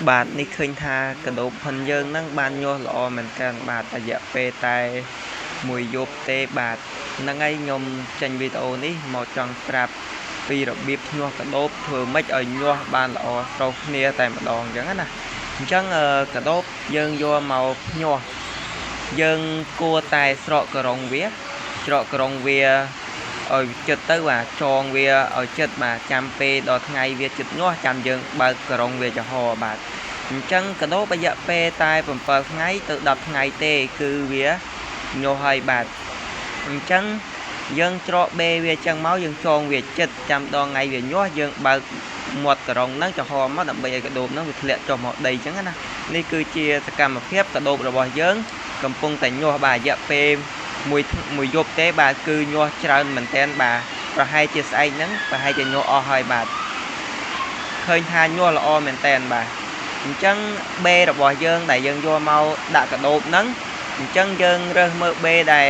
បាទនេះឃើញថាកដោបផុនយើងហ្នឹងបានញាស់ល្អមែនតើបាទរយៈពេលតែមួយយប់ទេបាទហ្នឹងហើយខ្ញុំចេញវីដេអូនេះមកចង់ប្រាប់ពីរបៀបញាស់កដោបធ្វើម៉េចឲ្យញាស់បានល្អស្រុះគ្នាតែម្ដងអញ្ចឹងណាអញ្ចឹងកដោបយើងយកមកញាស់យើងគួរតែស្រកករងវាច្រកករងវាឲ្យចិត្តទៅបាទចងវាឲ្យចិត្តបាទចាំពេលដល់ថ្ងៃវាចិត្តញាស់ចាំយើងបើកករងវាចំហបាទអញ្ចឹងកដោបរយៈពេលតែ7ថ្ងៃទៅ10ថ្ងៃទេគឺវាញាស់ហើយបាទអញ្ចឹងយើងច្រកបេវាចឹងមកយើងចងវាចិត្តចាំដល់ថ្ងៃវាញាស់យើងបើកមាត់ករងហ្នឹងចំហមកដើម្បីឲ្យកដោបហ្នឹងវាធ្លាក់ចុះមកដីអញ្ចឹងណានេះគឺជាសកម្មភាពកដោបរបស់យើងកំពុងតែញាស់បាទរយៈពេលមួយយប់ទេបាទគឺញាស់ច្រើនមែនតើបាទប្រហែលជាស្អែកហ្នឹងប្រហែលជាញាស់អស់ហើយបាទឃើញថាញាស់ល្អមែនតើបាទអញ្ចឹងបេរបស់យើងដែលយើងយកមកដាក់កដោបហ្នឹងអញ្ចឹងយើងរើសមើលបេដែល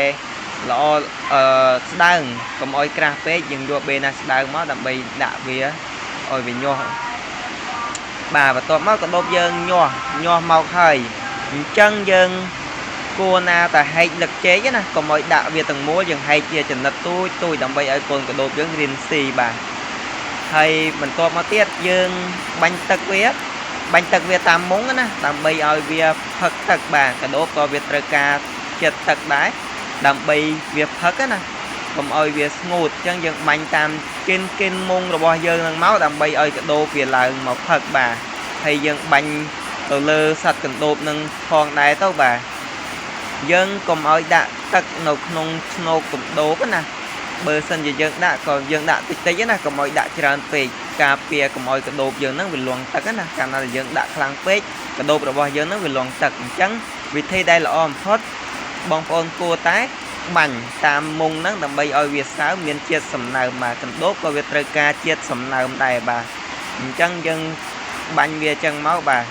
ល្អស្ដើងកុំឲ្យក្រាស់ពេកយើងយកបេណាស្ដើងមកដើម្បីដាក់វាឲ្យវាញាស់បាទបន្ទាប់មកកដោបយើងញាស់មកហើយអញ្ចឹងយើងគួរណាតែហែកលឹកចេកណាកុំឲ្យដាក់វាទាំងមូលយើងហែកជាចំណិតទូចដើម្បីឲ្យកូនកដោបយើងរៀនស៊ីបាទហើយបន្ទាប់មកទៀតយើងបាញ់ទឹកវាតាមមុងណាដើម្បីឲ្យវាផឹកទឹកបាទកដោបក៏វាត្រូវការចិត្តទឹកដែរដើម្បីវាផឹកណាកុំឲ្យវាស្ងួតអញ្ចឹងយើងបាញ់តាមគិនមុងរបស់យើងនឹងមកដើម្បីឲ្យកដោបវាឡើងមកផឹកបាទហើយយើងបាញ់ទៅលើសត្វកដោបនឹងផងដែរទៅបាទយើងកុំឲ្យដាក់ទឹកនៅក្នុងស្នូកកដោបណាបើសិនជាយើងដាក់ក៏យើងដាក់តិចណាកុំឲ្យដាក់ច្រើនពេកការពារកុំឲ្យកដោបយើងហ្នឹងវាលាស់ទឹកណាកាលណាយើងដាក់ខ្លាំងពេកកដោបរបស់យើងហ្នឹងវាលាស់ទឹកអញ្ចឹងវិធីដែលល្អបំផុតបងប្អូនគួរតែបាញ់តាមមុងហ្នឹងដើម្បីឲ្យវាសើមមានជាតិសំណើមបាទកដោបក៏វាត្រូវការជាតិសំណើមដែរបាទអញ្ចឹងយើងបាញ់វាចឹងមកបាទ